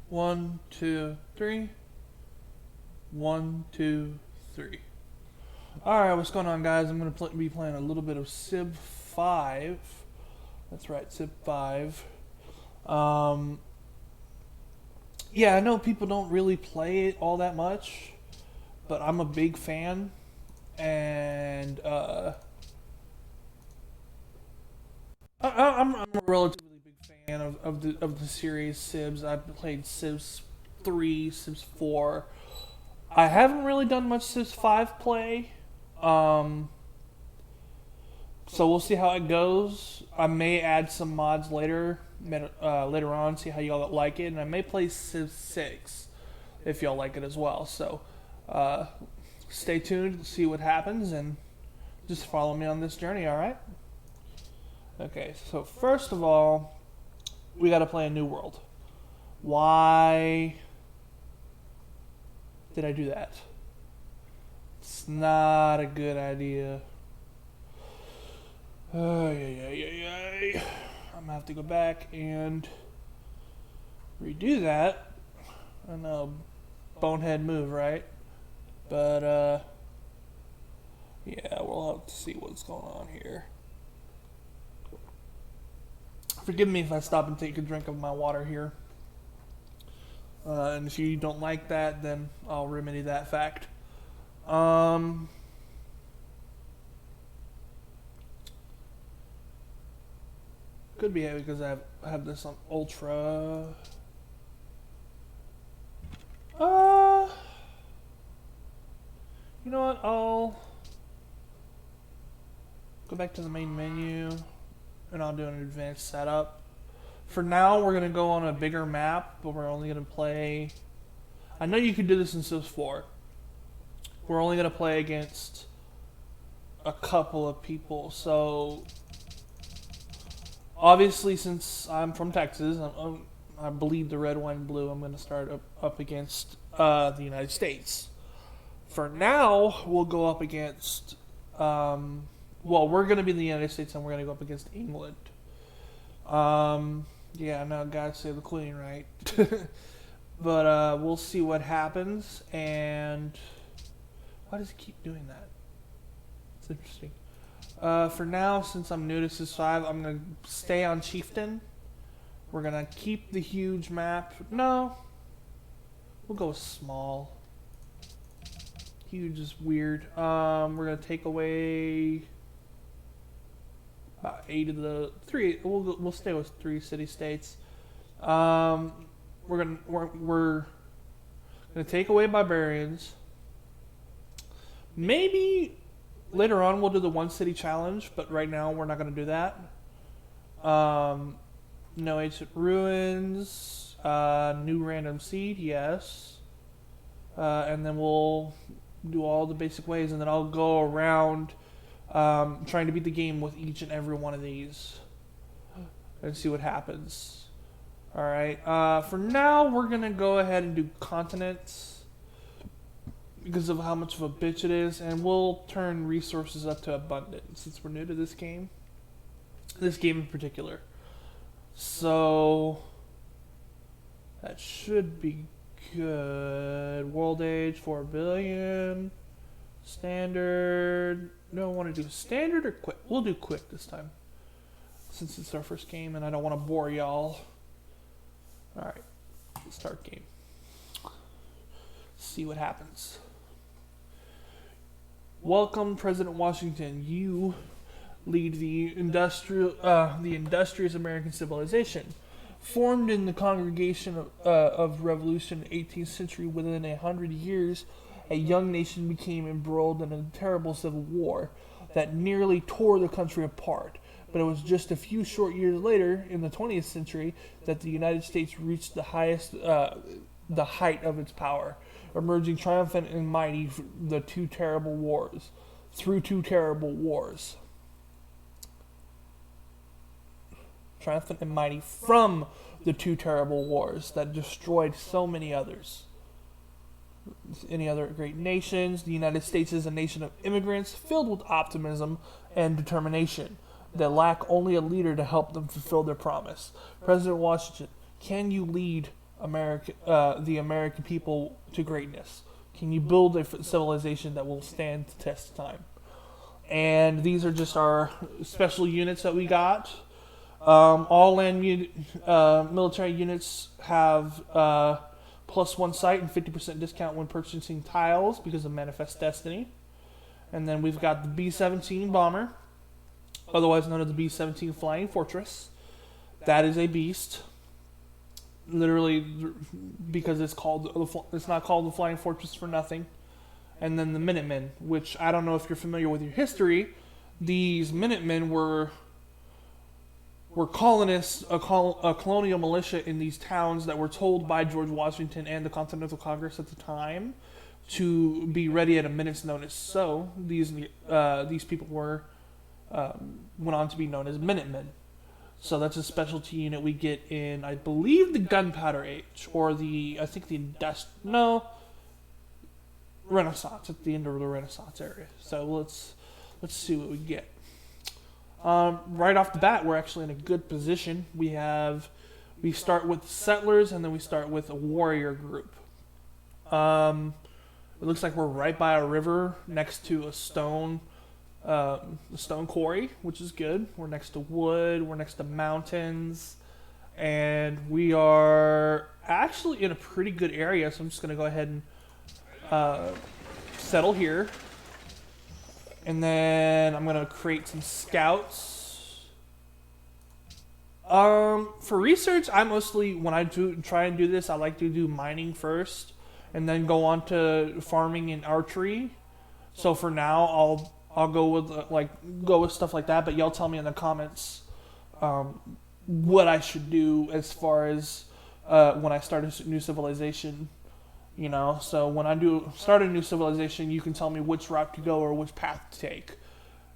1, 2, 3. 1, 2, 3. Alright, what's going on, guys? I'm going to be playing a little bit of Civ 5. That's right, Civ 5. Yeah, I know people don't really play it all that much, but I'm a big fan. And I'm a relatively big fan of the series Civs. I've played Civs 3, Civs 4. I haven't really done much Civs 5 play. Um, so we'll see how it goes. I may add some mods later on, see how y'all like it, and I may play Civ 6 if y'all like it as well. So uh, stay tuned to see what happens, and just follow me on this journey, alright? Okay, so first of all, we gotta play a new world. Why did I do that? It's not a good idea. I'm gonna have to go back and redo that. I know, bonehead move, right? But yeah, we'll have to see what's going on here. Forgive me if I stop and take a drink of my water here. And if you don't like that, then I'll remedy that fact. Could be because I have this on ultra. You know what? I'll go back to the main menu, and I'll do an advanced setup. For now, we're gonna go on a bigger map, but we're only gonna play. I know you could do this in Civs 4. We're only gonna play against a couple of people, so obviously, since I'm from Texas, I bleed the red, white, and blue. I'm gonna start up against the United States. For now, we'll go up against. Well, we're gonna be in the United States, and we're gonna go up against England. Yeah, no, God save the Queen, right? But we'll see what happens. And why does it keep doing that? It's interesting. For now, since I'm new to Civ 5, I'm gonna stay on Chieftain. We're gonna keep the huge map. No, we'll go small. Huge is weird. We're gonna take away about 8 of the 3. We'll stay with 3 city states. We're gonna take away barbarians. Maybe later on we'll do the 1 city challenge, but right now we're not gonna do that. No ancient ruins. New random seed, yes. And then we'll do all the basic ways, and then I'll go around trying to beat the game with each and every one of these and see what happens. Alright, for now we're gonna go ahead and do continents because of how much of a bitch it is, and we'll turn resources up to abundant since we're new to this game in particular. So that should be good. World age 4 billion. Standard. No, I want to do standard or quick. We'll do quick this time since it's our first game and I don't want to bore y'all. Alright, start game. See what happens. Welcome, President Washington. You lead the industrious American civilization. Formed in the congregation of revolution in the 18th century, within 100 years, a young nation became embroiled in a terrible civil war that nearly tore the country apart. But it was just a few short years later, in the 20th century, that the United States reached the height of its power, emerging triumphant and mighty through two terrible wars. Triumphant and mighty from the 2 terrible wars that destroyed so many others. Any other great nations, the United States is a nation of immigrants filled with optimism and determination that lack only a leader to help them fulfill their promise. President Washington, can you lead the American people to greatness? Can you build a civilization that will stand the test of time? And these are just our special units that we got. All military units have +1 site and 50% discount when purchasing tiles because of Manifest Destiny. And then we've got the B-17 bomber, otherwise known as the B-17 Flying Fortress. That is a beast. Literally, because it's not called the Flying Fortress for nothing. And then the Minutemen, which I don't know if you're familiar with your history. These Minutemen were colonists, a colonial militia in these towns that were told by George Washington and the Continental Congress at the time to be ready at a minute's notice. So these people went on to be known as Minutemen. So that's a specialty unit we get in, I believe, the Gunpowder Age, or Renaissance, at the end of the Renaissance area. So let's see what we get. Right off the bat, we're actually in a good position. We start with settlers, and then we start with a warrior group. It looks like we're right by a river next to a stone quarry, which is good. We're next to wood. We're next to mountains, and we are actually in a pretty good area. So I'm just gonna go ahead and settle here, and then I'm gonna create some scouts. For research, I mostly, when I try and do this, I like to do mining first, and then go on to farming and archery. So for now, I'll go with stuff like that. But y'all tell me in the comments what I should do as far as when I start a new civilization. You know, so when I start a new civilization, you can tell me which route to go or which path to take.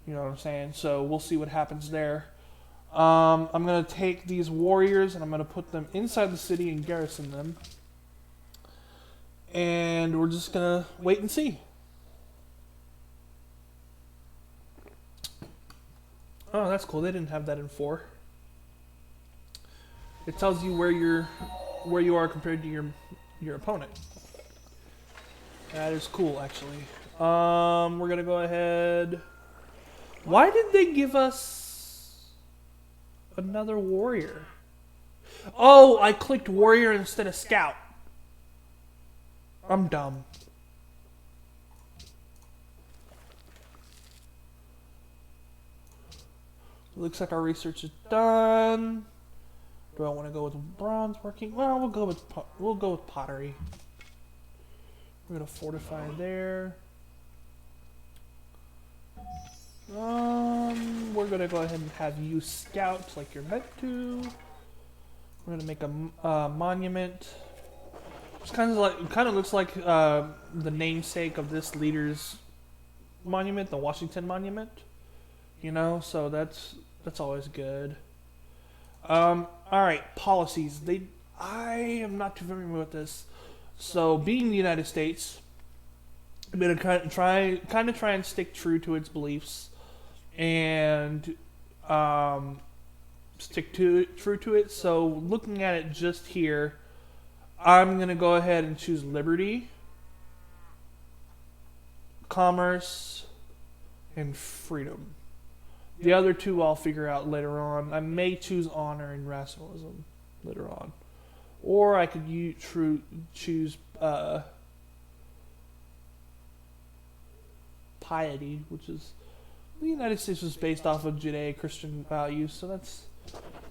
You know what I'm saying? So we'll see what happens there. I'm going to take these warriors and I'm going to put them inside the city and garrison them. And we're just going to wait and see. Oh, that's cool. They didn't have that in 4. It tells you where you are compared to your opponent. That is cool, actually. We're gonna go ahead. Why did they give us another warrior? Oh, I clicked warrior instead of scout. I'm dumb. Looks like our research is done. Do I want to go with bronze working? Well, we'll go with pottery. We're gonna fortify there. We're gonna go ahead and have you scout like you're meant to. We're gonna make a monument. It's kind of looks like the namesake of this leader's monument, the Washington Monument. You know, so that's always good. All right, policies. I am not too familiar with this. So, being the United States, I'm gonna try and stick true to its beliefs, and true to it. So, looking at it just here, I'm gonna go ahead and choose liberty, commerce, and freedom. The other two I'll figure out later on. I may choose honor and rationalism later on. Or I could choose piety, which is... The United States was based off of Judeo-Christian values, so that's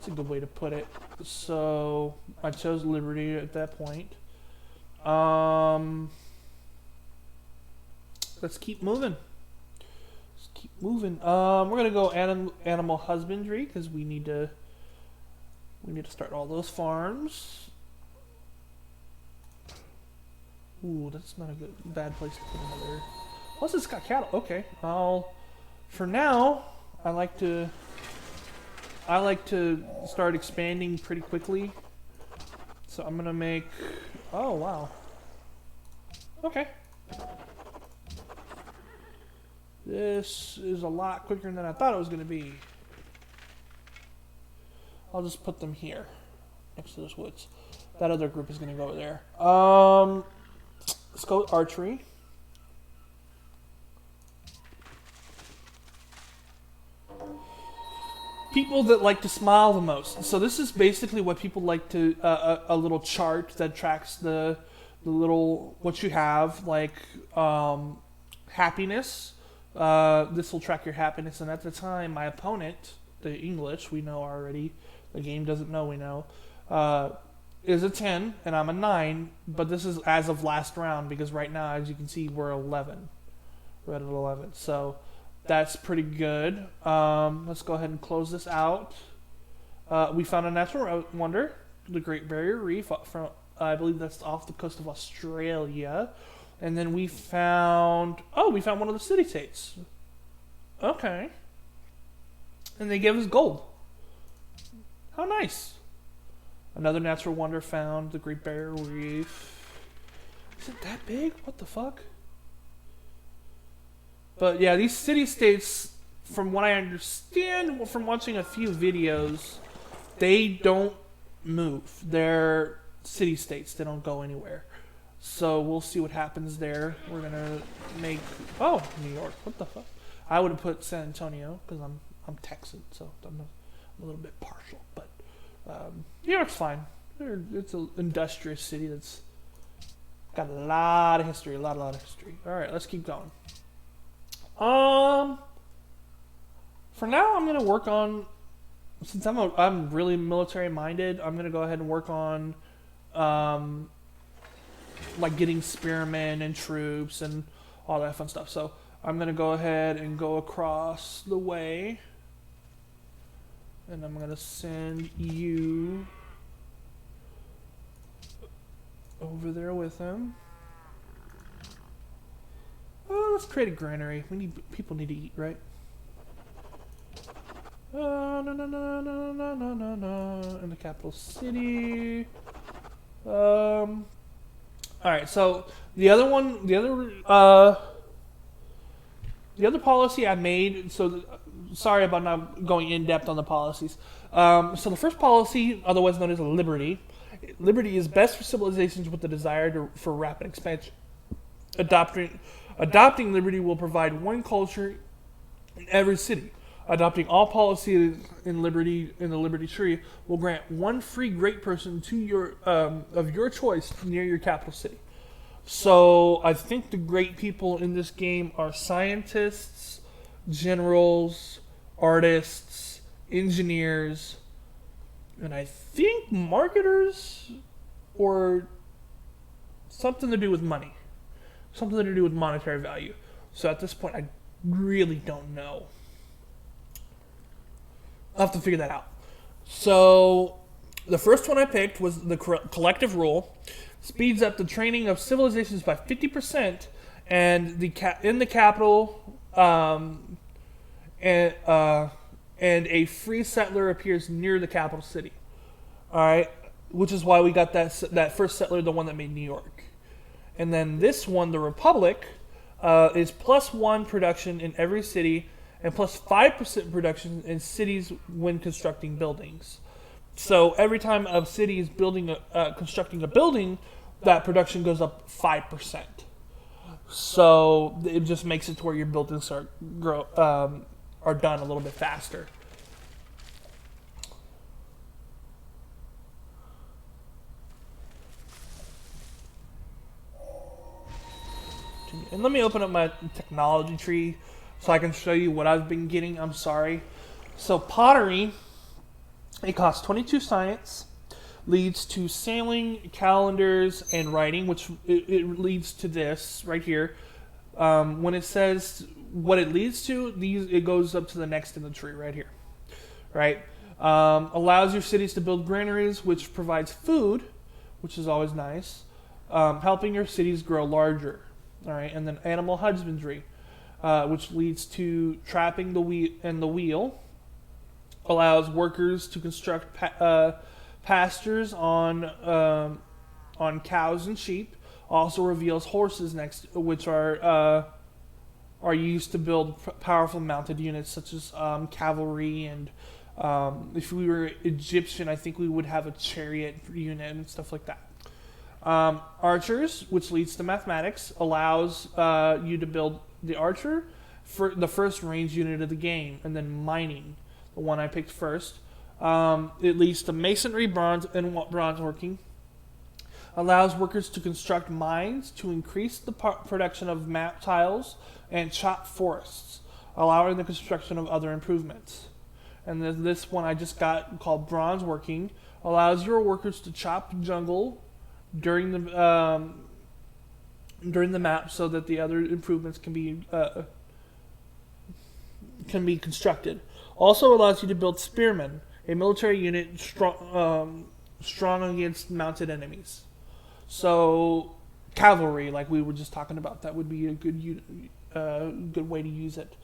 a good way to put it. So, I chose liberty at that point. Let's keep moving. We're gonna go animal husbandry because we need to start all those farms. Ooh, that's not a bad place to put another. Plus, it's got cattle. Okay, for now, I like to start expanding pretty quickly. So I'm gonna make. Oh wow. Okay. This is a lot quicker than I thought it was going to be. I'll just put them here, next to those woods. That other group is going to go there. Let's go with archery. People that like to smile the most. So this is basically what people like to, a little chart that tracks the little, what you have, like happiness. This will track your happiness, and at the time, my opponent, the English, we know already, the game doesn't know we know, is a 10, and I'm a 9, but this is as of last round, because right now, as you can see, we're 11. We're at 11, so that's pretty good. Let's go ahead and close this out. We found a natural wonder, the Great Barrier Reef, from I believe that's off the coast of Australia. And then we found one of the city-states. Okay. And they gave us gold. How nice. Another natural wonder found, the Great Barrier Reef. Is it that big? What the fuck? But yeah, these city-states, from what I understand from watching a few videos, they don't move. They're city-states. They don't go anywhere. So we'll see what happens there. We're gonna make New York. What the fuck? I would have put San Antonio because I'm Texan, so I'm a little bit partial. But New York's fine. It's an industrious city that's got a lot of history. A lot of history. All right, let's keep going. For now, I'm gonna work on. Since I'm really military minded, I'm gonna go ahead and work on like getting spearmen and troops and all that fun stuff. So I'm going to go ahead and go across the way. And I'm going to send you over there with him. Oh, let's create a granary. People need to eat, right? No. In the capital city. Alright, so the other policy I made, sorry about not going in depth on the policies. So the first policy, otherwise known as liberty. Liberty is best for civilizations with the desire for rapid expansion. Adopting liberty will provide one culture in every city. Adopting all policies in the Liberty Tree will grant one free great person to your of your choice near your capital city. So I think the great people in this game are scientists, generals, artists, engineers, and I think marketers, or something to do with money, something to do with monetary value. So at this point, I really don't know. I'll have to figure that out. So the first one I picked was the collective rule. Speeds up the training of civilizations by 50%, and in the capital, and a free settler appears near the capital city. All right, which is why we got that first settler, the one that made New York. And then this one, the Republic, is +1 production in every city, and +5% production in cities when constructing buildings. So every time a city is constructing a building, that production goes up 5%. So it just makes it to where your buildings are done a little bit faster. And let me open up my technology tree so I can show you what I've been getting. I'm sorry. So pottery, it costs 22 science, leads to sailing, calendars, and writing, which it leads to this right here. When it says what it leads to, it goes up to the next in the tree right here. Right? Allows your cities to build granaries, which provides food, which is always nice, helping your cities grow larger. All right, and then animal husbandry, which leads to trapping the wheel, allows workers to construct pastures on cows and sheep. Also reveals horses next, which are used to build powerful mounted units such as cavalry and If we were Egyptian, I think we would have a chariot unit and stuff like that. Archers, which leads to mathematics, allows you to build the archer for the first range unit of the game, and then mining, the one I picked first. It leads to masonry, bronze, and bronze working. Allows workers to construct mines to increase the production of map tiles and chop forests, allowing the construction of other improvements. And then this one I just got, called bronze working, allows your workers to chop jungle during the map so that the other improvements can be constructed. Also allows you to build spearmen, a military unit strong against mounted enemies. So cavalry, like we were just talking about, that would be a good way to use it.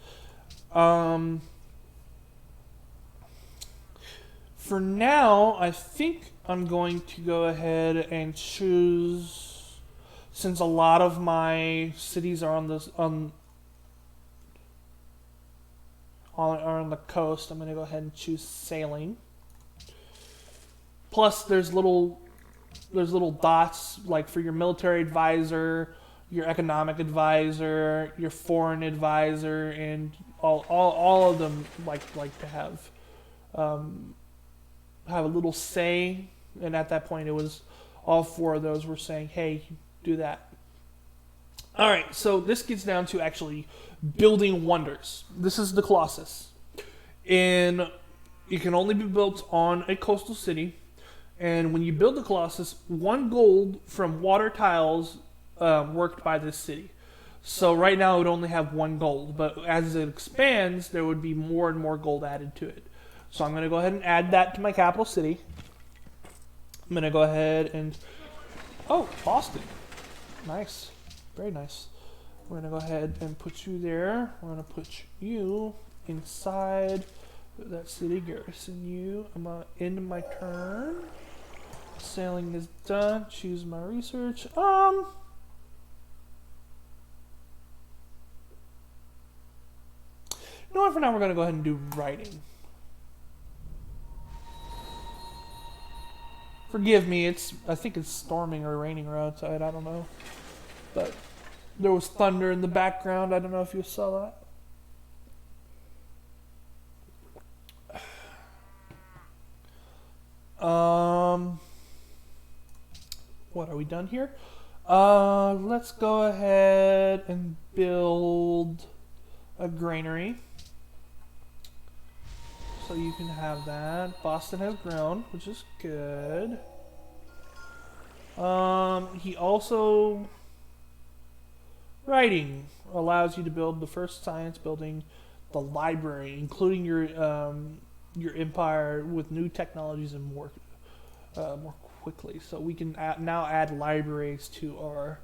For now, I think I'm going to go ahead and choose, since a lot of my cities are on the coast, I'm going to go ahead and choose sailing. Plus, there's little dots, like for your military advisor, your economic advisor, your foreign advisor, and all of them like to have a little say. And at that point, it was all four of those were saying, "Hey, do that." All right, so this gets down to actually building wonders. This is the Colossus, and it can only be built on a coastal city. And when you build the Colossus, 1 gold from water tiles worked by this city. So right now it would only have 1 gold, but as it expands, there would be more and more gold added to it. So I'm going to go ahead and add that to my capital city. I'm going to go ahead and... Oh, Boston. Nice. Very nice. We're going to go ahead and put you there. We're going to put you inside that city, garrison you. I'm going to end my turn. Sailing is done. Choose my research. You know what? For now, we're going to go ahead and do writing. Forgive me, I think it's storming or raining outside, I don't know. But there was thunder in the background, I don't know if you saw that. What, are we done here? Let's go ahead and build a granary. So you can have that. Boston has grown, which is good. He also... Writing allows you to build the first science building, the library, including your empire with new technologies and more quickly. So we can now add libraries to our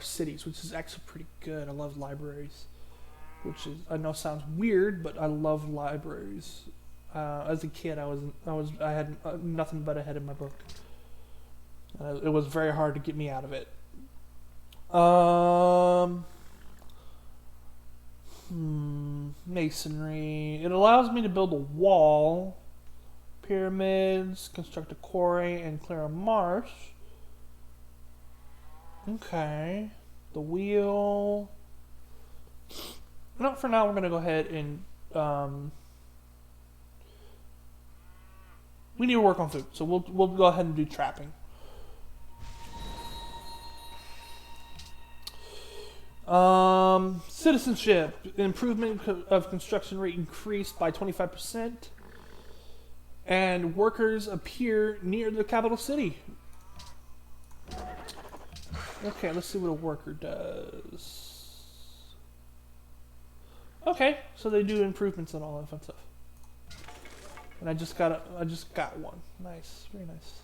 cities, which is actually pretty good. I love libraries. Which is, I know sounds weird, but I love libraries. As a kid, I had nothing but a head in my book. It was very hard to get me out of it. Masonry. It allows me to build a wall, pyramids, construct a quarry, and clear a marsh. Okay. The wheel. No, for now we're going to go ahead and we need to work on food, so we'll go ahead and do trapping. Citizenship. Improvement of construction rate increased by 25%. And workers appear near the capital city. Okay, let's see what a worker does. Okay, so they do improvements and all that fun stuff. And I just got one. Nice, very nice.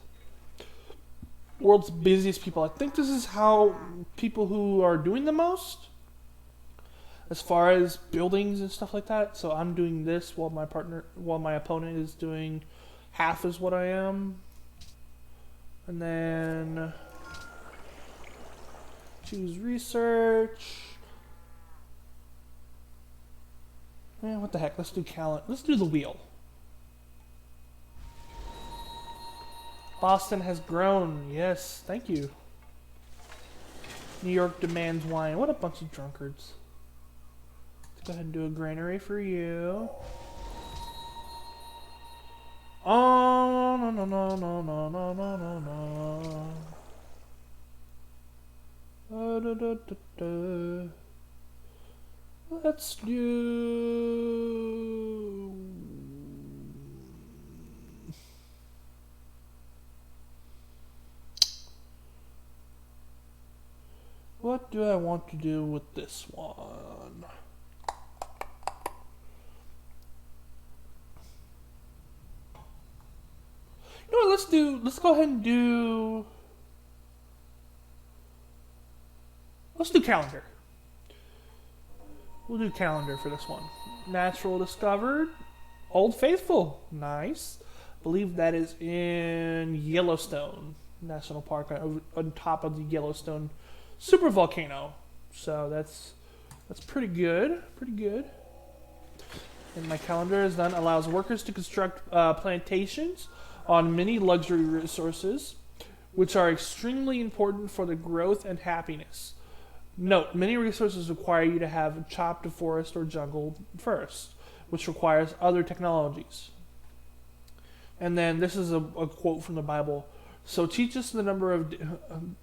World's busiest people. I think this is how people who are doing the most as far as buildings and stuff like that. So I'm doing this while my opponent is doing half as what I am. And then choose research. What the heck? Let's do Let's do the wheel. Boston has grown. Yes, thank you. New York demands wine. What a bunch of drunkards. Let's go ahead and do a granary for you. Oh, no, no, no, no, no, no, no, no, no. Da, da, da, da. Let's do... What do I want to do with this one? You know what, let's go ahead and do... Let's do calendar. We'll do calendar for this one. Natural discovered. Old Faithful. Nice. I believe that is in Yellowstone National Park on top of the Yellowstone super volcano. So that's pretty good. Pretty good. And my calendar is done. Allows workers to construct plantations on many luxury resources, which are extremely important for the growth and happiness. Note, many resources require you to have chopped a forest or jungle first, which requires other technologies. And then this is a quote from the Bible. So teach us the number of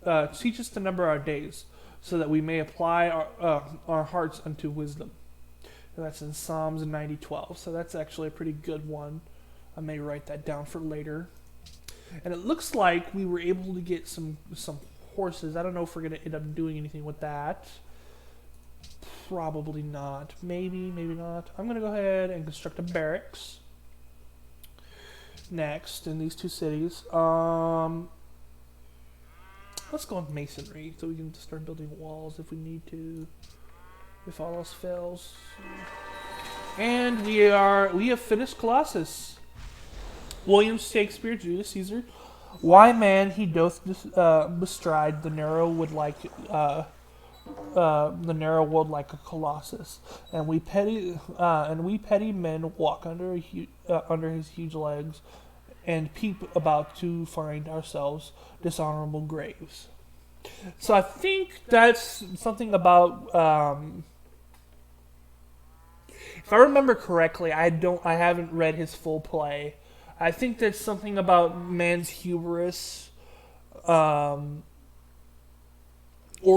our days, so that we may apply our hearts unto wisdom. And that's in Psalms 90:12. So that's actually a pretty good one. I may write that down for later. And it looks like we were able to get some horses. I don't know if we're going to end up doing anything with that. Probably not. Maybe not. I'm going to go ahead and construct a barracks next in these two cities. Let's go on masonry so we can start building walls if we need to, if all else fails. And we have finished Colossus. William Shakespeare, Julius Caesar. Why man he doth bestride the narrow wood like a colossus, and we petty men walk under his huge legs, and peep about to find ourselves dishonorable graves. So I think that's something about. If I remember correctly, I haven't read his full play. I think that's something about man's hubris, or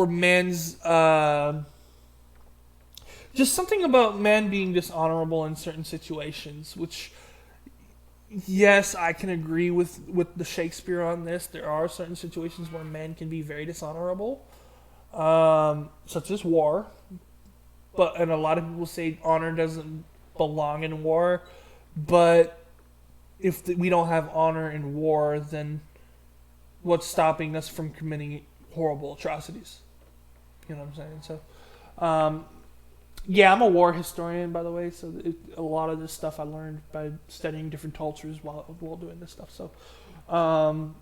man's, just something about man being dishonorable in certain situations, which, yes, I can agree with the Shakespeare on this. There are certain situations where man can be very dishonorable, such as war. And a lot of people say honor doesn't belong in war, but if we don't have honor in war, then what's stopping us from committing horrible atrocities? You know what I'm saying? So, yeah, I'm a war historian, by the way, so a lot of this stuff I learned by studying different cultures while doing this stuff. So, not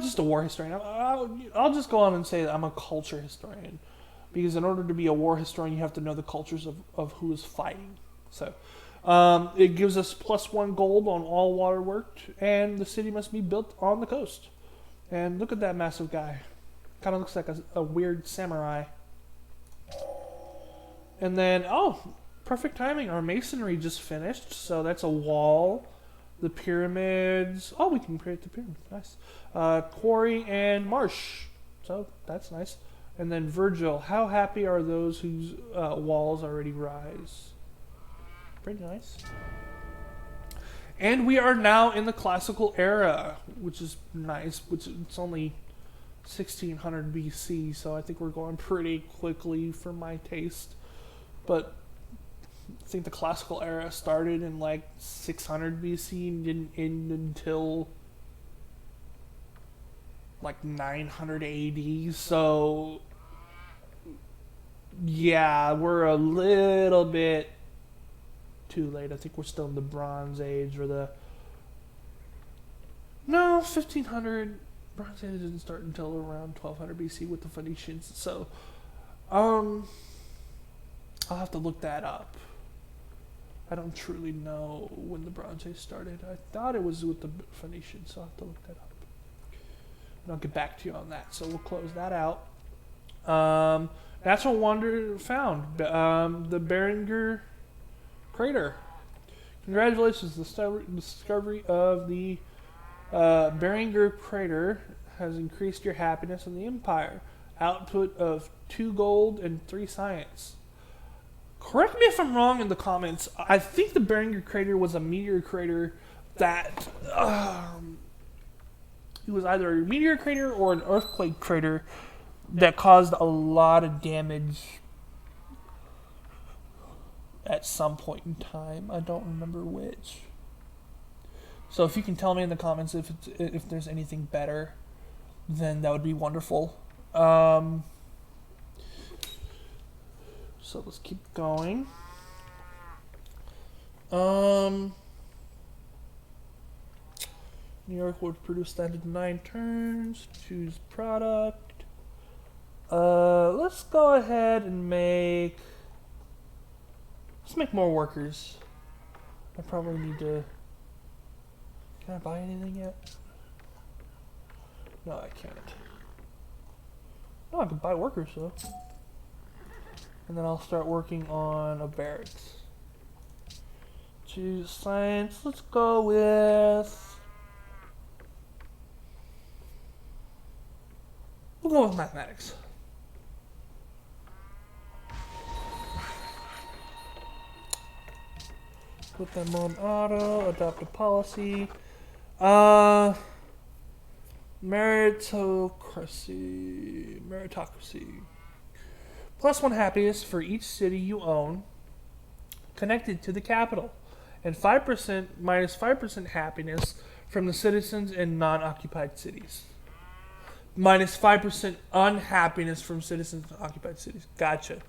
just a war historian. I'll just go on and say that I'm a culture historian, because in order to be a war historian, you have to know the cultures of who is fighting. So, it gives us +1 gold on all water worked, and the city must be built on the coast. And look at that massive guy. Kind of looks like a weird samurai. And then, perfect timing. Our masonry just finished, so that's a wall. The pyramids. Oh, we can create the pyramids. Nice. Quarry and marsh. So that's nice. And then Virgil. How happy are those whose walls already rise? Pretty nice. And we are now in the classical era, which is nice. It's only 1600 BC, so I think we're going pretty quickly for my taste. But I think the classical era started in like 600 BC and didn't end until like 900 AD. So yeah, we're a little bit too late. I think we're still in the Bronze Age or no, 1500. Bronze Age didn't start until around 1200 BC with the Phoenicians. So, I'll have to look that up. I don't truly know when the Bronze Age started. I thought it was with the Phoenicians, so I'll have to look that up. And I'll get back to you on that. So we'll close that out. Natural wonder found. The Beringer crater. Congratulations, the discovery of the Beringer crater has increased your happiness in the Empire. Output of 2 gold and 3 science. Correct me if I'm wrong in the comments. I think the Beringer crater was a meteor crater that it was either a meteor crater or an earthquake crater that caused a lot of damage at some point in time. I don't remember which. So if you can tell me in the comments if there's anything better, then that would be wonderful. So let's keep going. New York will produce standard 9 turns. Choose product. Let's go ahead and make. Let's make more workers. I probably need to. Can I buy anything yet? No, I can't. No, I can buy workers though. And then I'll start working on a barracks. Choose science. Let's go with. We'll go with mathematics. Put them on auto. Adopt a policy. Meritocracy. +1 happiness for each city you own connected to the capital, and 5% minus 5% happiness from the citizens in non-occupied cities. Minus 5% unhappiness from citizens in occupied cities. Gotcha.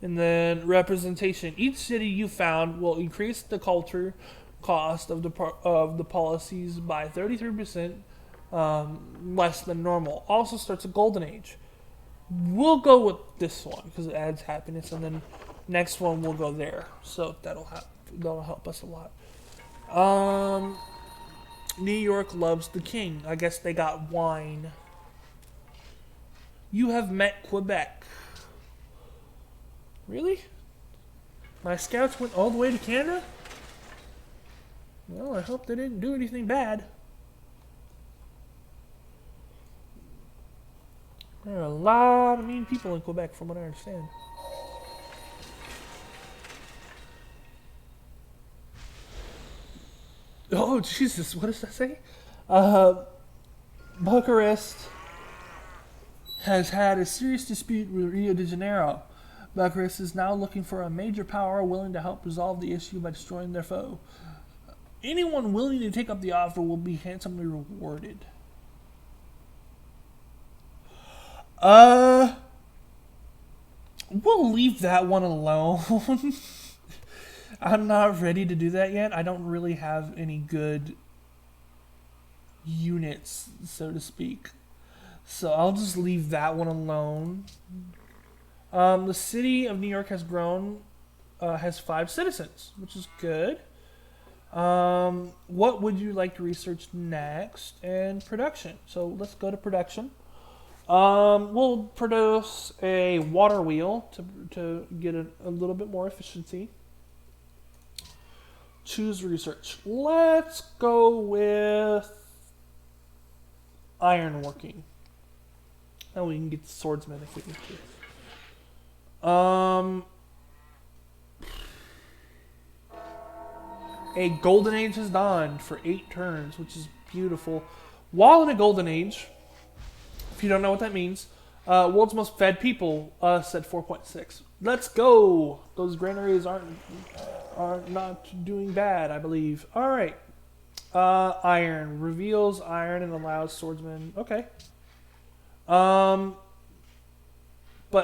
And then representation. Each city you found will increase the culture cost of the policies by 33%, less than normal. Also starts a golden age. We'll go with this one because it adds happiness, and then next one we'll go there. So that'll help us a lot. New York loves the king. I guess they got wine. You have met Quebec. Really? My scouts went all the way to Canada? Well, I hope they didn't do anything bad. There are a lot of mean people in Quebec, from what I understand. Oh, Jesus, what does that say? Bucharest has had a serious dispute with Rio de Janeiro. Bucharest is now looking for a major power willing to help resolve the issue by destroying their foe. Anyone willing to take up the offer will be handsomely rewarded. We'll leave that one alone. I'm not ready to do that yet. I don't really have any good units, so to speak. So I'll just leave that one alone. The city of New York has grown, has 5 citizens, which is good. What would you like to research next? And production. So let's go to production. We'll produce a water wheel to get a little bit more efficiency. Choose research. Let's go with ironworking. Now we can get the swordsman if we need to. A golden age has dawned for 8 turns, which is beautiful. While in a golden age, if you don't know what that means, world's most fed people, us at 4.6. Let's go! Those granaries are not doing bad, I believe. Alright. Iron. Reveals iron and allows swordsman. Okay. But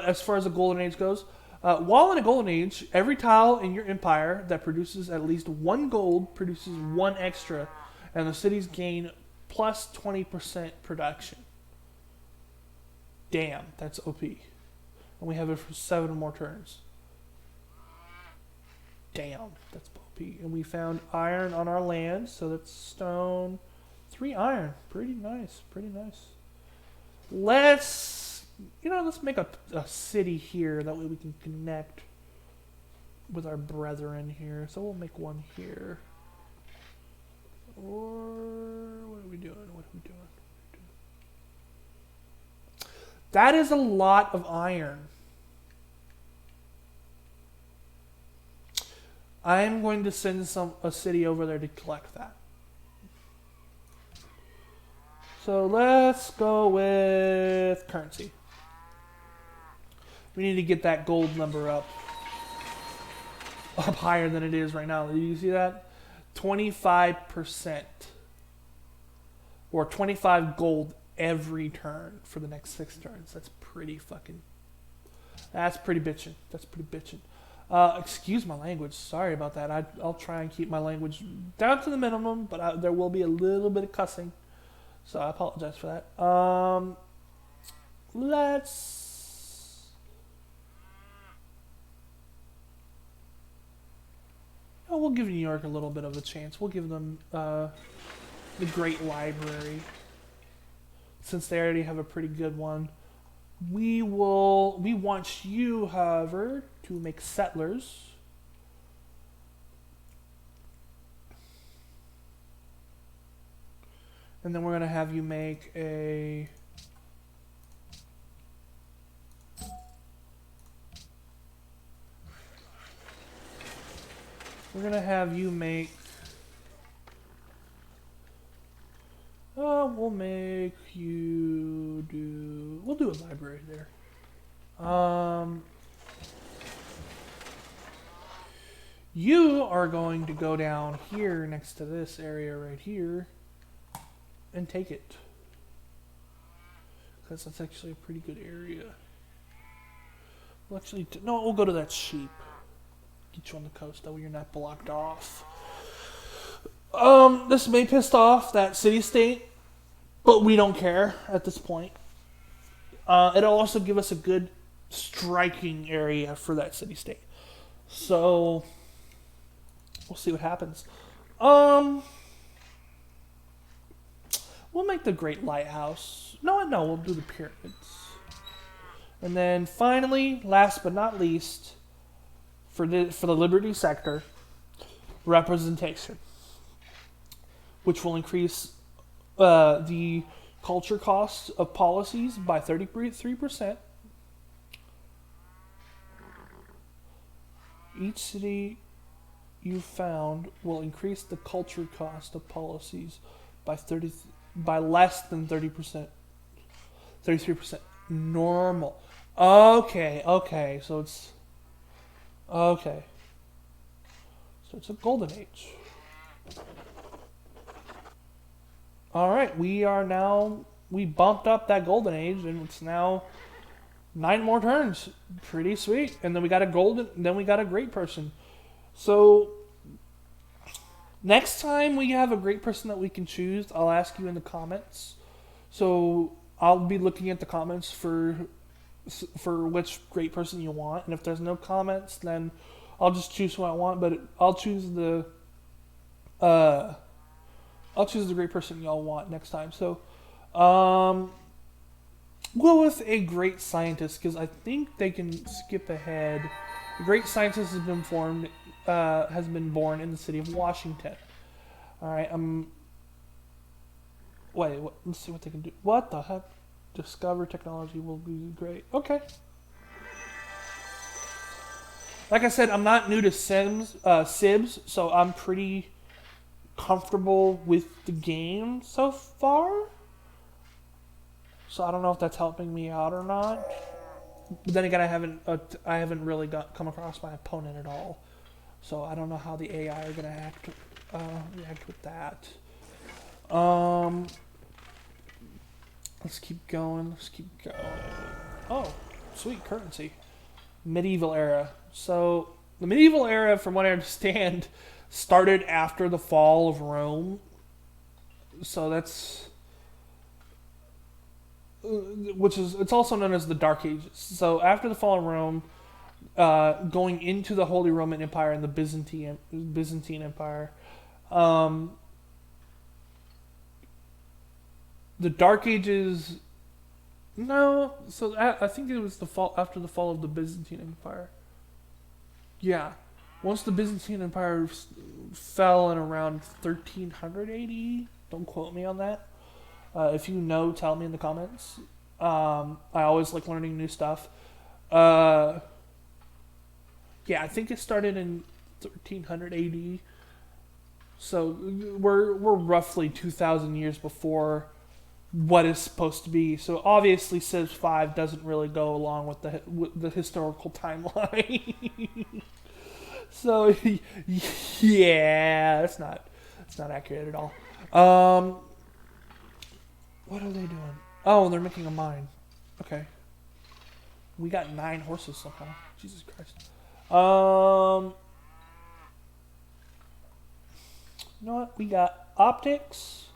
as far as the golden age goes, while in a golden age, every tile in your empire that produces at least 1 gold produces 1 extra, and the cities gain plus 20% production. Damn, that's OP. And we have it for 7 more turns. Damn, that's OP. And we found iron on our land, so that's stone. 3 iron. Pretty nice, pretty nice. Let's make a city here. That way we can connect with our brethren here. So we'll make one here. Or what are we doing? What are we doing? That is a lot of iron. I'm going to send a city over there to collect that. So let's go with currency. We need to get that gold number up higher than it is right now. Do you see that? 25%. Or 25 gold every turn for the next 6 turns. That's pretty bitching. That's pretty bitching. Excuse my language. Sorry about that. I'll try and keep my language down to the minimum, but there will be a little bit of cussing. So I apologize for that. We'll give New York a little bit of a chance. We'll give them the Great Library, since they already have a pretty good one. We want you, however, to make settlers. And then we're going to have you make a... We're going to have you make... we'll make you do... We'll do a library there. You are going to go down here next to this area right here and take it. Because that's actually a pretty good area. We'll actually... No, we'll go to that sheep. Get you on the coast, that way you're not blocked off. This may piss off that city-state, but we don't care at this point. It'll also give us a good striking area for that city-state. So, we'll see what happens. We'll make the Great Lighthouse. No, we'll do the pyramids. And then finally, last but not least, for the Liberty sector, representation, which will increase the culture costs of policies by 33%. Each city you found will increase the culture cost of policies by less than 30%. 33%. Normal. Okay. So it's a golden age. Alright, we bumped up that golden age, and it's now 9 more turns. Pretty sweet. And then we got a great person. So next time we have a great person that we can choose, I'll ask you in the comments. So I'll be looking at the comments for which great person you want, and if there's no comments, then I'll just choose who I want. But I'll choose the great person y'all want next time. So go with a great scientist, because I think they can skip ahead. A great scientist has been born in the city of Washington. All right, let's see what they can do. What the heck? Discover technology will be great. Okay. Like I said, I'm not new to Civs, so I'm pretty comfortable with the game so far. So I don't know if that's helping me out or not. But then again, I haven't really come across my opponent at all, so I don't know how the AI are gonna react with that. Let's keep going. Oh, sweet currency. Medieval era. So the medieval era, from what I understand, started after the fall of Rome. So that's, it's also known as the Dark Ages. So after the fall of Rome, going into the Holy Roman Empire and the Byzantine Empire. The Dark Ages. No, so I think it was the fall after the fall of the Byzantine Empire. Yeah, once the Byzantine Empire fell in around 1300 AD. Don't quote me on that. If you know, tell me in the comments. I always like learning new stuff. Yeah, I think it started in 1300 AD. So we're roughly 2,000 years before what is supposed to be. So obviously Civs V doesn't really go along with the historical timeline. So yeah, it's not accurate at all. What are they doing? Oh, they're making a mine. Okay. We got 9 horses somehow. Jesus Christ. You know what? We got optics.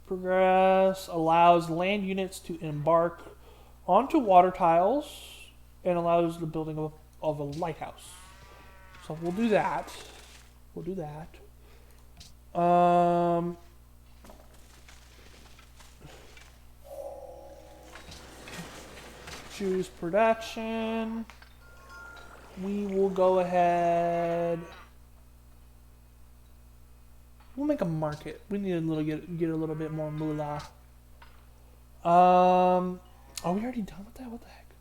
Progress allows land units to embark onto water tiles and allows the building of a lighthouse. So we'll do that. We'll do that. Choose production. We will go ahead. We'll make a market. We need to get a little bit more moolah. Are we already done with that? What the heck?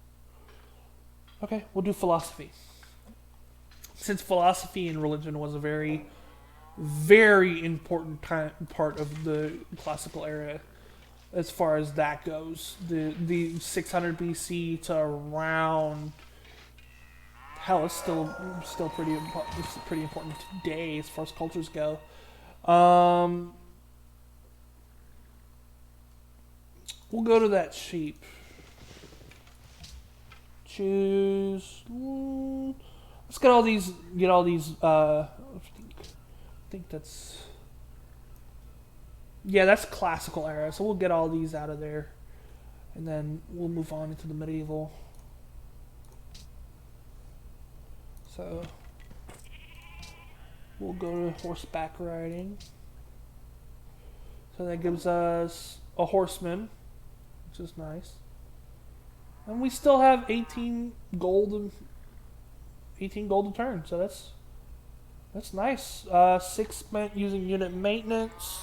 Okay, we'll do philosophy. Since philosophy and religion was a very, very important part of the classical era, as far as that goes, the 600 BC to around, hell, it's still pretty important today as far as cultures go. We'll go to that sheep. Choose. Let's get all these. I think that's. Yeah, that's classical era. So we'll get all these out of there, and then we'll move on into the medieval. So we'll go to horseback riding. So that gives us a horseman, which is nice. And we still have 18 gold a turn, so that's nice. 6 spent using unit maintenance,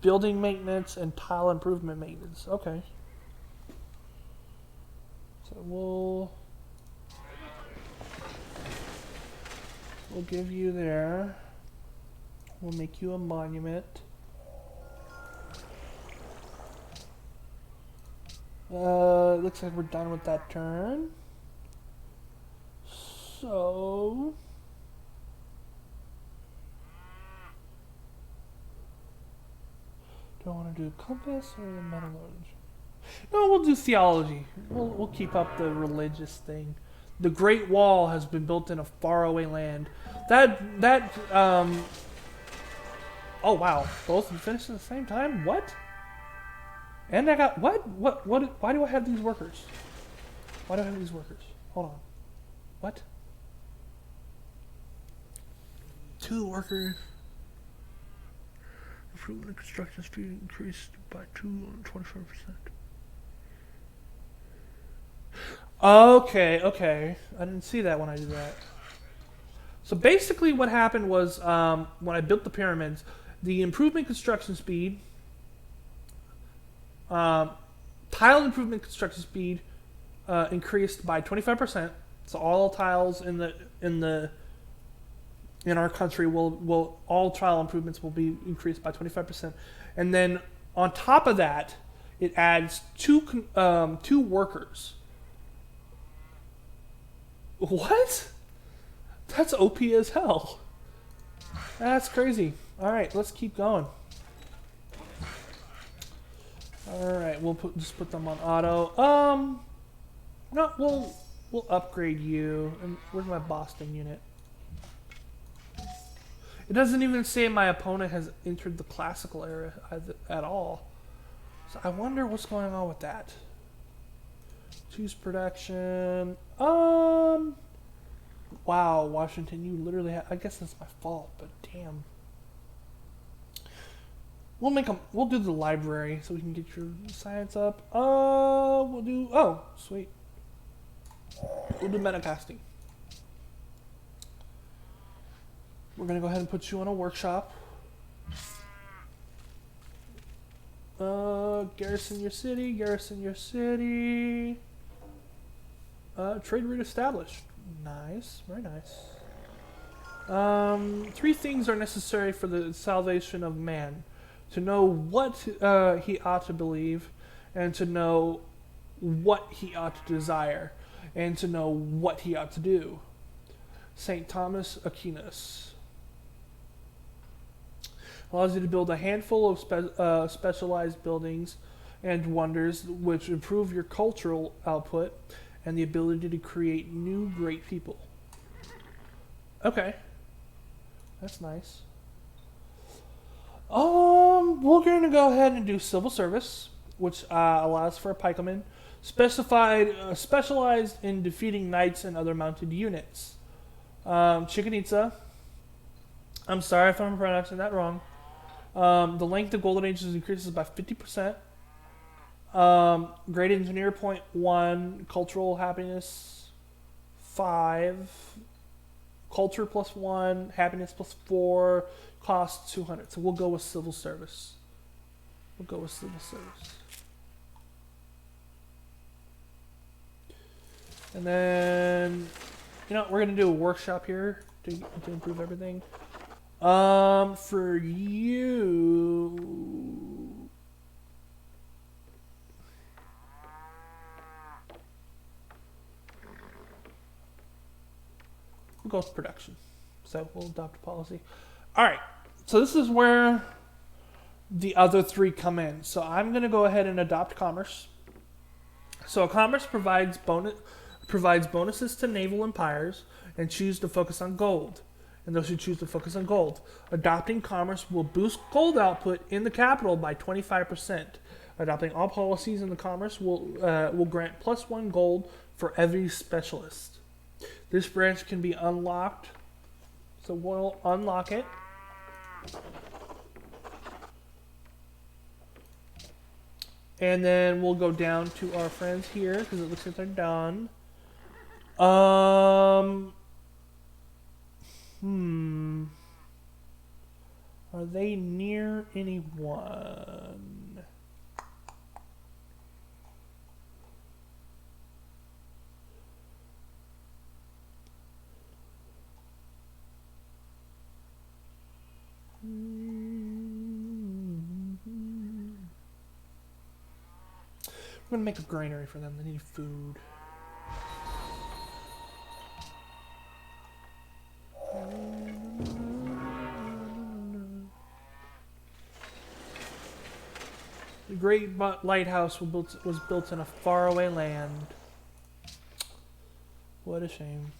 building maintenance, and tile improvement maintenance. Okay. So we'll give you there. We'll make you a monument. Looks like we're done with that turn. So do I want to do compass or the metallurgy? No, we'll do theology. We'll keep up the religious thing. The Great Wall has been built in a faraway land. Oh wow, both finished at the same time? What? And I got what? Why do I have these workers? Why do I have these workers? Hold on. What? 2 workers. Improvement construction speed increased by 25%. Okay. I didn't see that when I did that. So basically what happened was when I built the pyramids, the improvement construction speed, tile improvement construction speed increased by 25%. So all tiles in our country will all tile improvements will be increased by 25%. And then on top of that, it adds 2 workers. What? That's OP as hell. That's crazy. All right, let's keep going. All right, we'll just put them on auto. No, we'll upgrade you. And where's my Boston unit? It doesn't even say my opponent has entered the classical era at all. So I wonder what's going on with that. Choose production. Wow, Washington, you literally have, I guess that's my fault, but damn. We'll make them, we'll do the library so we can get your science up. We'll do, oh, sweet. We'll do metacasting. We're gonna go ahead and put you on a workshop. Garrison your city, garrison your city. Trade route established. Nice, very nice. 3 things are necessary for the salvation of man. To know what he ought to believe, and to know what he ought to desire, and to know what he ought to do. St. Thomas Aquinas. Allows you to build a handful of specialized buildings and wonders which improve your cultural output and the ability to create new great people. Okay. That's nice. We're going to go ahead and do civil service, which allows for a pikeman, specialized in defeating knights and other mounted units. Chichen Itza. I'm sorry if I'm pronouncing that wrong. The length of Golden Ages increases by 50%. Great Engineer point 1, cultural happiness 5, culture plus 1, happiness plus 4, cost 200. So we'll go with civil service. We'll go with civil service. And then, you know, we're going to do a workshop here to improve everything. For you, we'll go with production. So we'll adopt a policy. All right. So this is where the other 3 come in. So I'm going to go ahead and adopt commerce. So commerce provides bonuses to naval empires and choose to focus on gold. And those who choose to focus on gold. Adopting commerce will boost gold output in the capital by 25%. Adopting all policies in the commerce will grant plus 1 gold for every specialist. This branch can be unlocked. So we'll unlock it. And then we'll go down to our friends here because it looks like they're done. Are they near anyone? We're going to make a granary for them. They need food. The great lighthouse was built in a faraway land. What a shame.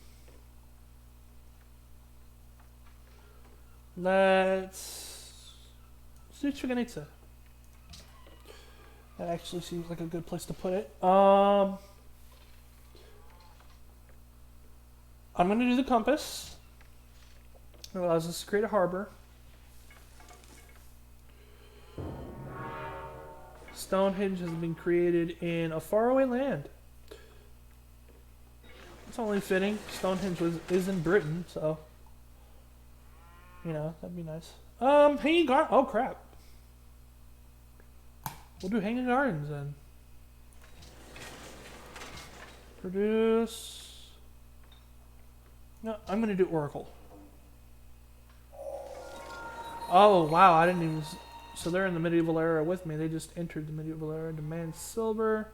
Let's do Chichen Itza. That actually seems like a good place to put it. I'm going to do the compass. It allows us to create a harbor. Stonehenge has been created in a faraway land. It's only fitting. Stonehenge is in Britain, so you know that'd be nice. Hanging Gardens. Oh crap! We'll do Hanging Gardens then. Produce. No, I'm gonna do Oracle. Oh wow! I didn't even. So they're in the medieval era with me. They just entered the medieval era. Demand silver.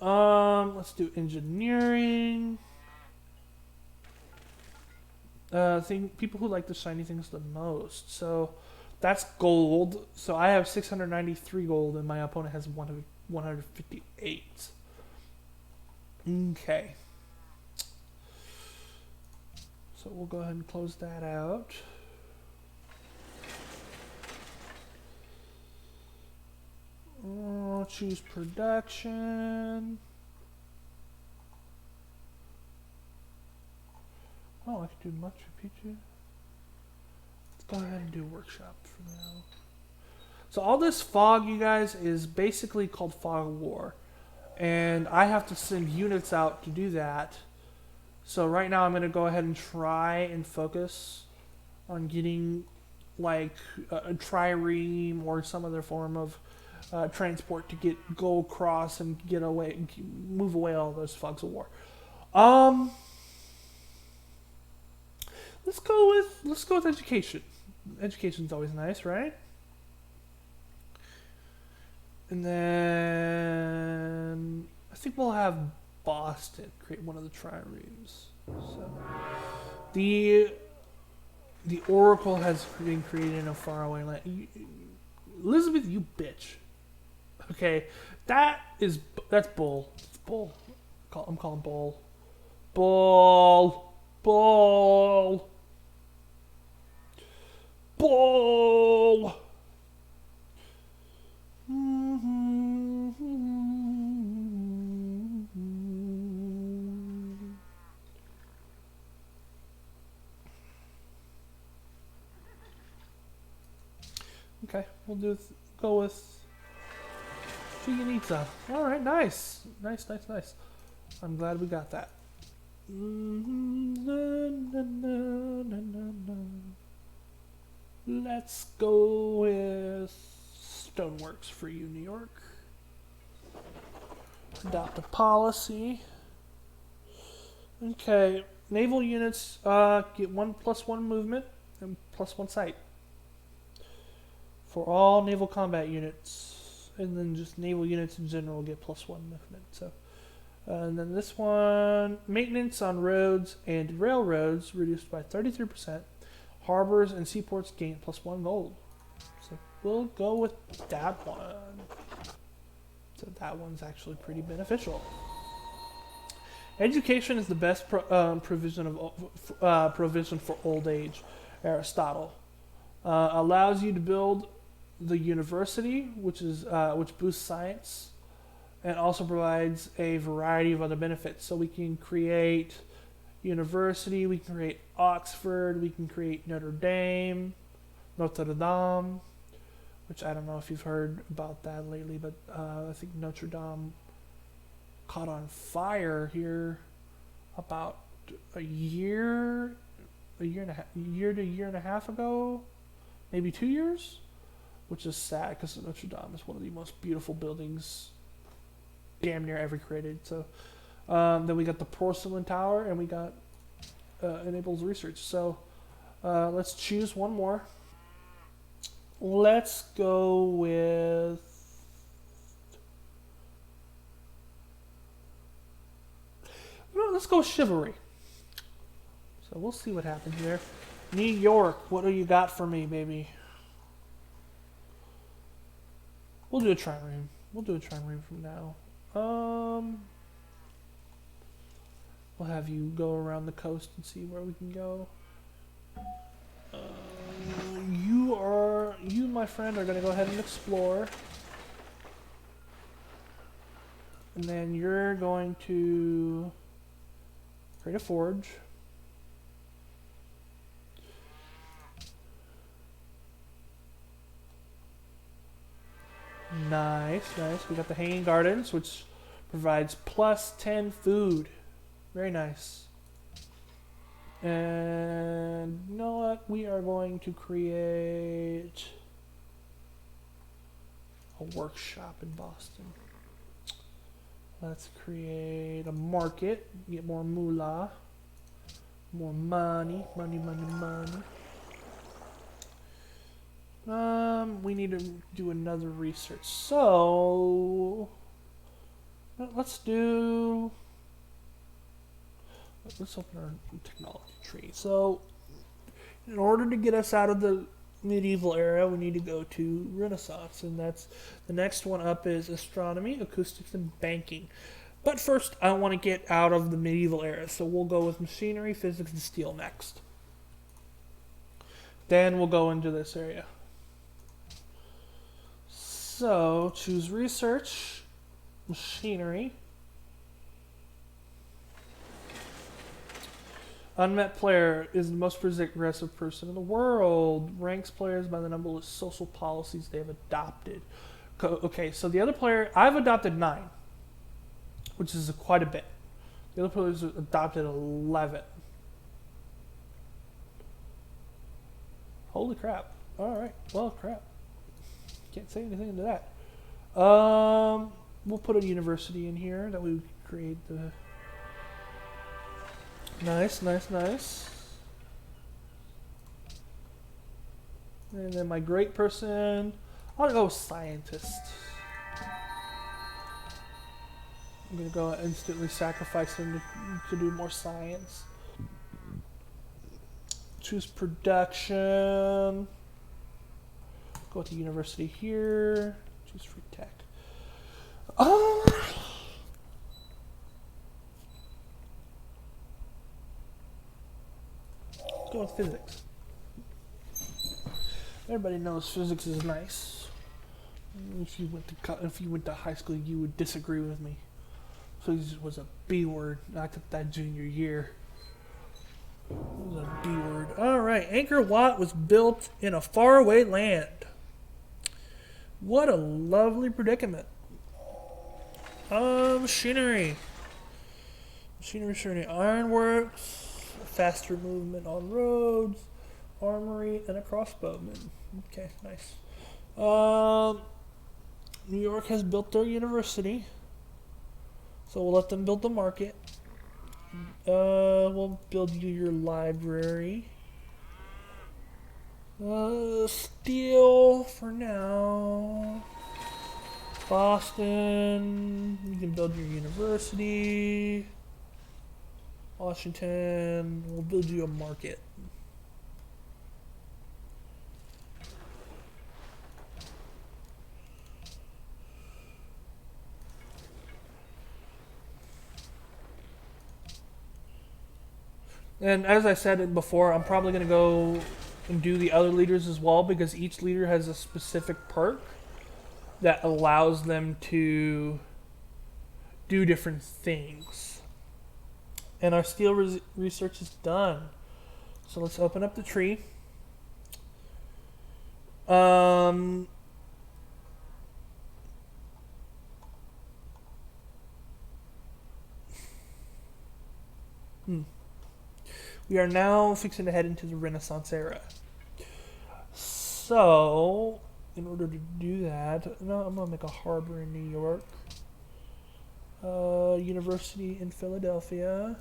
Let's do engineering. People who like the shiny things the most. So that's gold. So I have 693 gold, and my opponent has 158. Okay. So we'll go ahead and close that out. Choose production. I can do Machu Picchu. Let's go ahead and do workshop for now. So all this fog, you guys, is basically called fog war. And I have to send units out to do that. So right now I'm going to go ahead and try and focus on getting like a trireme or some other form of transport to go across and get away, move away all those fogs of war. Let's go with education. Education's always nice, right? And then I think we'll have Boston create one of the triremes. So the Oracle has been created in a faraway land. Elizabeth, you bitch. Okay, that's bull. It's bull. I'm calling bull. Bull. Bull. Bull. Okay, we'll go with Chichen. All right, nice. I'm glad we got that. Let's go with Stoneworks for you, New York. Adopt a policy. Okay, naval units get 1+1 movement and +1 sight for all naval combat units, and then just naval units in general get +1 movement. So, and then this one, maintenance on roads and railroads reduced by 33%. Harbors and seaports gain +1 gold. So we'll go with that one. So that one's actually pretty beneficial. Education is the best provision for old age. Aristotle allows you to build the university, which boosts science, and also provides a variety of other benefits. So we can create university, we can create Oxford, we can create Notre Dame, which I don't know if you've heard about that lately, but I think Notre Dame caught on fire here about a year to year and a half ago, maybe 2 years, which is sad because Notre Dame is one of the most beautiful buildings damn near ever created. So then we got the Porcelain Tower, and we got enables research. So let's choose one more. Let's go with let's go chivalry. So we'll see what happens there. New York, what do you got for me, baby? We'll do a trireme. We'll do a trireme from now. We'll have you go around the coast and see where we can go. You, my friend, are going to go ahead and explore. And then you're going to create a forge. Nice. We got the Hanging Gardens, which provides +10 food. Very nice. And you know what? We are going to create a workshop in Boston. Let's create a market. Get more moolah. More money. We need to do another research. So let's open our technology tree. So in order to get us out of the medieval era, we need to go to Renaissance, and that's the next one up is astronomy, acoustics, and banking. But first, I want to get out of the medieval era, so we'll go with machinery, physics, and steel next. Then we'll go into this area. So choose research, machinery. Unmet player is the most progressive person in the world. Ranks players by the number of social policies they have adopted. Okay, so the other player, I've adopted 9, which is quite a bit. The other players adopted 11. Holy crap. Alright, well, crap. Can't say anything to that. We'll put a university in here that we create the... Nice. And then my great person, I'll go scientist. I'm going to go instantly sacrifice him to do more science. Choose production. Go to university here. Choose free tech. Go with physics. Everybody knows physics is nice. If you went to high school, you would disagree with me. Physics was a B word. I took that junior year. It was a B word. All right, Angkor Wat was built in a faraway land. What a lovely predicament. Machinery. Machinery. Ironworks. Faster movement on roads. Armory and a crossbowman. Okay, nice. New York has built their university, so we'll let them build the market. We'll build you your library. Steel for now. Boston, you can build your university. Washington, we'll build you a market. And as I said it before, I'm probably going to go and do the other leaders as well, because each leader has a specific perk that allows them to do different things. And our steel research is done. So let's open up the tree. We are now fixing to head into the Renaissance era. So, in order to do that, I'm going to make a harbor in New York. University in Philadelphia.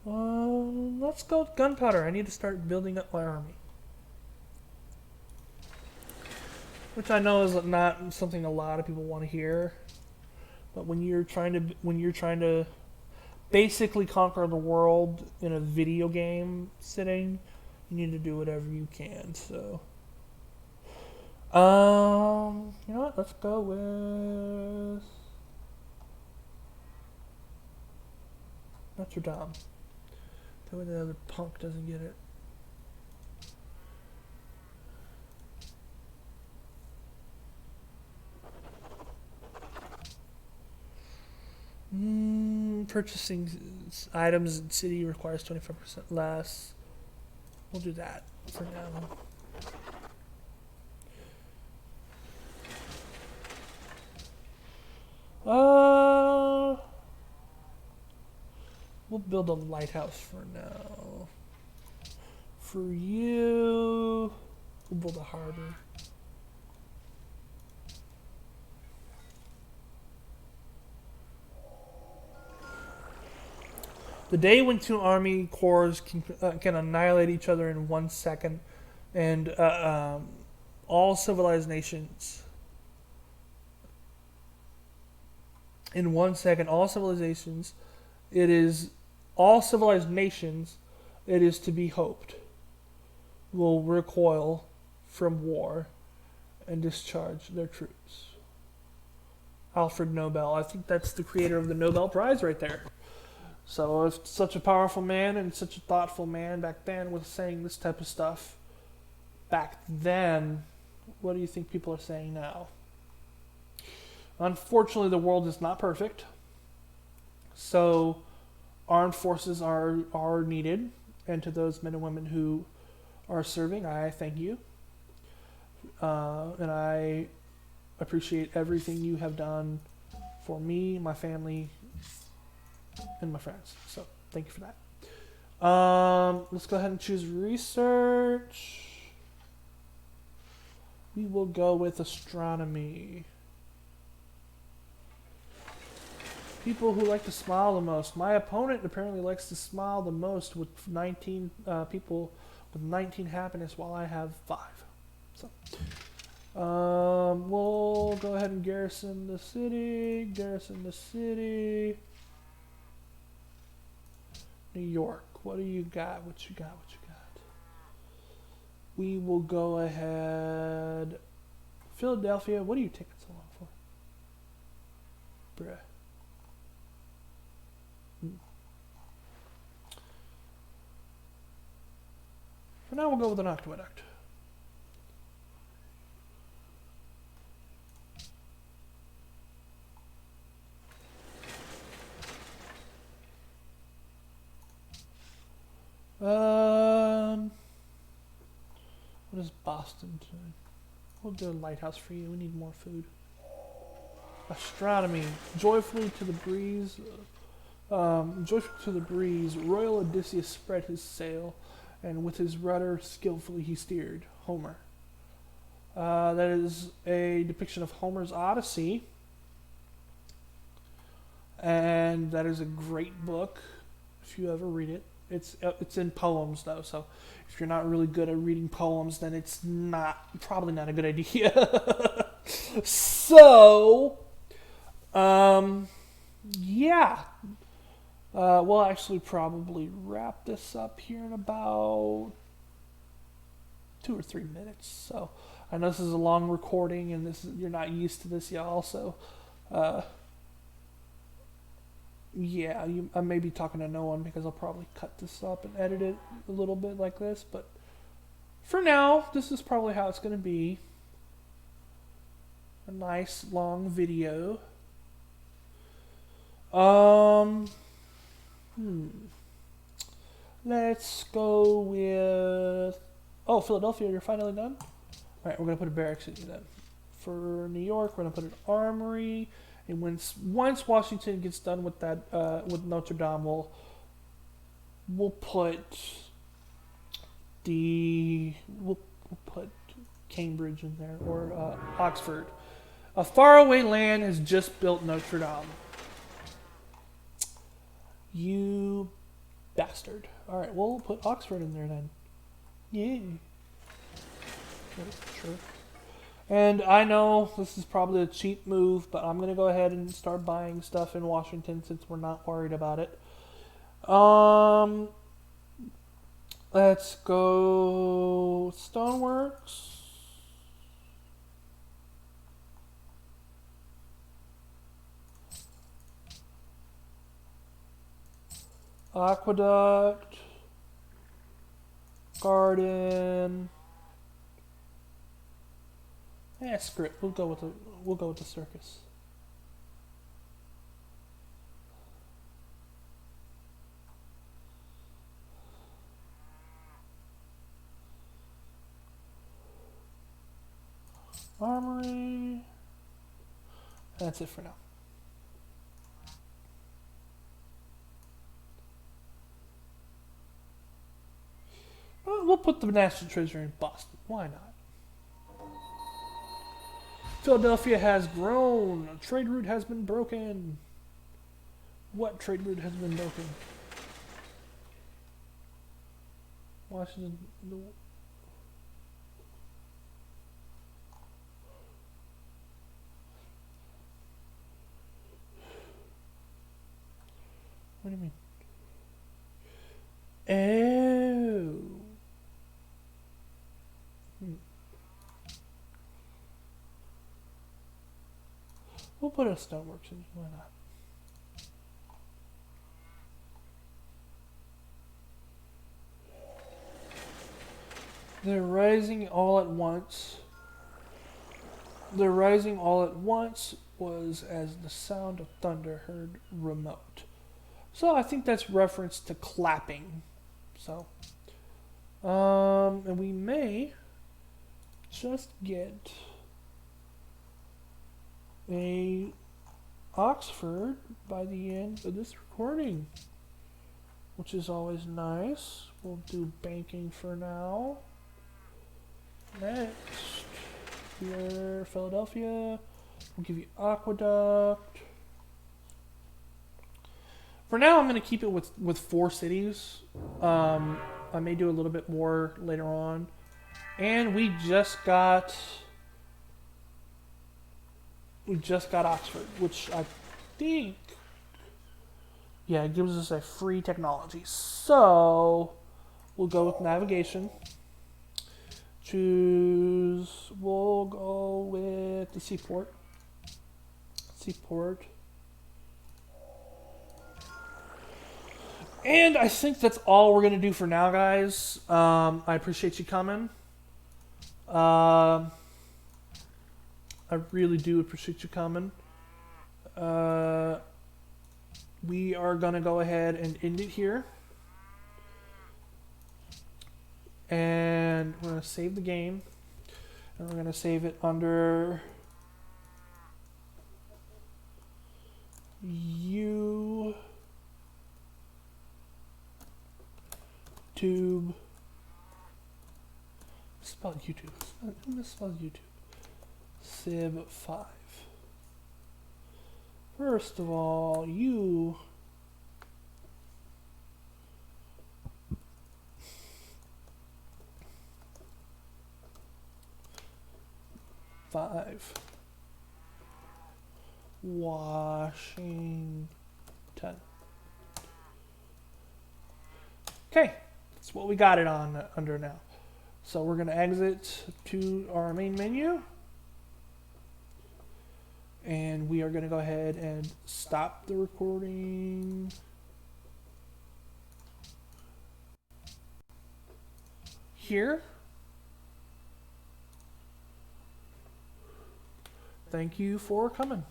Let's go with gunpowder. I need to start building up my army. Which I know is not something a lot of people want to hear. But when you're trying to basically conquer the world in a video game setting, you need to do whatever you can. So, you know what? Let's go with Notre Dame. That way the other punk doesn't get it. Purchasing items in city requires 25% less. We'll do that for now. We'll build a lighthouse for now. For you, we'll build a harbor. The day when two army corps can annihilate each other in 1 second, and all civilized nations. In 1 second, all civilized nations, it is to be hoped, will recoil from war and discharge their troops. Alfred Nobel. I think that's the creator of the Nobel Prize right there. So if such a powerful man and such a thoughtful man back then was saying this type of stuff back then, what do you think people are saying now? Unfortunately, the world is not perfect. So armed forces are needed, and to those men and women who are serving, I thank you, and I appreciate everything you have done for me, my family, and my friends. So thank you for that. Let's go ahead and choose research. We will go with astronomy. People who like to smile the most. My opponent apparently likes to smile the most with 19 people with 19 happiness, while I have 5. So, we'll go ahead and garrison the city. Garrison the city. New York. What do you got? What you got? What you got? We will go ahead. Philadelphia. What are you taking so long for? Bruh. For now, we'll go with an aqueduct. What is Boston doing? We'll do a lighthouse for you. We need more food. Astronomy. Joyfully to the breeze. Joyfully to the breeze, royal Odysseus spread his sail, and with his rudder skillfully he steered. Homer. That is a depiction of Homer's Odyssey. And that is a great book, if you ever read it. It's in poems, though, so if you're not really good at reading poems, then it's probably not a good idea. So, yeah. We'll actually probably wrap this up here in about 2 or 3 minutes. So, I know this is a long recording, and you're not used to this, y'all. So, yeah, I may be talking to no one because I'll probably cut this up and edit it a little bit like this. But for now, this is probably how it's going to be. A nice long video. Let's go with... Oh, Philadelphia, you're finally done? Alright, we're going to put a barracks in you then. For New York, we're going to put an armory. And once Washington gets done with that, with Notre Dame, we'll put Cambridge in there, or Oxford. A faraway land has just built Notre Dame. You bastard. Alright, we'll put Oxford in there then. Yay. Sure. And I know this is probably a cheap move, but I'm going to go ahead and start buying stuff in Washington since we're not worried about it. Let's go Stoneworks. Aqueduct. Garden. Screw it. We'll go with the circus. Armory. That's it for now. We'll put the National Treasury in Boston. Why not? Philadelphia has grown. A trade route has been broken. What trade route has been broken? Washington. What do you mean? Oh. We'll put a Stoneworks in. Why not? They're rising all at once. The rising all at once was as the sound of thunder heard remote. So I think that's reference to clapping. So, and we may just get a Oxford by the end of this recording, which is always nice. We'll do banking for now. Next, here, Philadelphia. We'll give you Aqueduct. For now, I'm going to keep it with 4 cities. I may do a little bit more later on. And we just got Oxford, which I think, yeah, it gives us a free technology. So we'll go with navigation. We'll go with the seaport. And I think that's all we're going to do for now, guys. I appreciate you coming. I really do appreciate you coming. We are going to go ahead and end it here. And we're going to save the game. And we're going to save it under YouTube. Spelled YouTube. Who misspelled YouTube? Civ 5. First of all, you Washington. Okay, that's what we got it on under now. So we're going to exit to our main menu. And we are going to go ahead and stop the recording here. Thank you for coming.